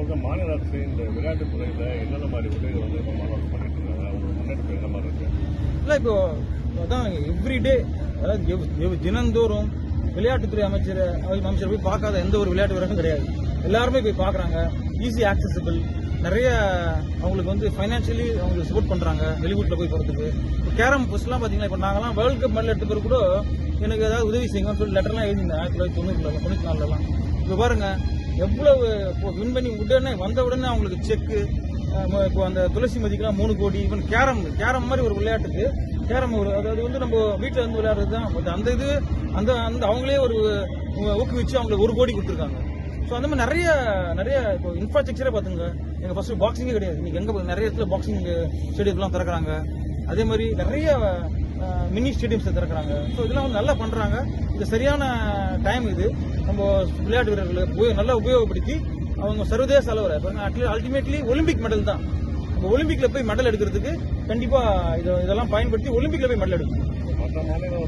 முழுக்க மாநில அரசு இந்த விளையாட்டுத் துறையில் என்னென்ன மாதிரி உதவிகள் வந்து இப்போ மாநில அரசு பண்ணிட்டு இருக்காங்க, அவங்களோட முன்னெடுப்பு என்ன மாதிரி இருக்கு? இல்லை இப்போ அதான் எவ்ரிடே, அதாவது தினந்தோறும் விளையாட்டுத்துறை அமைச்சர் போய் பார்க்காத எந்த ஒரு விளையாட்டு வீரரும் கிடையாது. எல்லாருமே போய் பார்க்குறாங்க. Easy accessible. நிறைய அவங்களுக்கு வந்து ஃபைனான்சியலி அவங்களுக்கு சப்போர்ட் பண்ணுறாங்க வெளியூட்டில் போய் போகிறதுக்கு. இப்போ கேரம் ஃபர்ஸ்ட்லாம் பார்த்தீங்கன்னா, இப்போ நாங்களாம் வேர்ல்டு கப் மெடல் எடுத்த பிறகு கூட எனக்கு ஏதாவது உதவி செய்யுங்கன்னு சொல்லி லெட்டர்லாம் எழுதியிருந்தேன் 1994 இப்போ பாருங்க எவ்வளவு வின் பண்ணி உடனே வந்த உடனே அவங்களுக்கு செக்கு. இப்போ அந்த துளசி மதிக்கெல்லாம் 3 கோடி. ஈவன் கேரம் மாதிரி ஒரு விளையாட்டுக்கு கேரம் அதாவது வந்து நம்ம வீட்டில் வந்து விளையாடுறது தான். பட் அந்த இது அந்த அந்த அவங்களே ஒரு ஊக்குவிச்சு அவங்களுக்கு 1 கோடி கொடுத்துருக்காங்க. ஸோ அந்த மாதிரி நிறைய இப்போ இன்ஃப்ராஸ்ட்ரக்சரே பார்த்துங்க. எங்கள் ஃபர்ஸ்ட் பாக்ஸிங்கே கிடையாது. இன்னைக்கு எங்கே நிறைய இடத்துல பாக்ஸிங் ஸ்டேடியம்லாம் திறக்கிறாங்க. அதே மாதிரி நிறைய மினி ஸ்டேடியம்ஸ் திறக்கிறாங்க. ஸோ இதெல்லாம் வந்து நல்லா பண்ணுறாங்க. இது சரியான டைம். இது நம்ம விளையாட்டு வீரர்களை நல்லா உபயோகப்படுத்தி அவங்க சர்வதேச அளவில் அல்டிமேட்லி ஒலிம்பிக் மெடல் தான். நம்ம ஒலிம்பிக்ல போய் மெடல் எடுக்கிறதுக்கு கண்டிப்பா இதெல்லாம் பயன்படுத்தி ஒலிம்பிக்ல போய் மெடல் எடுக்கணும். மற்ற மாநில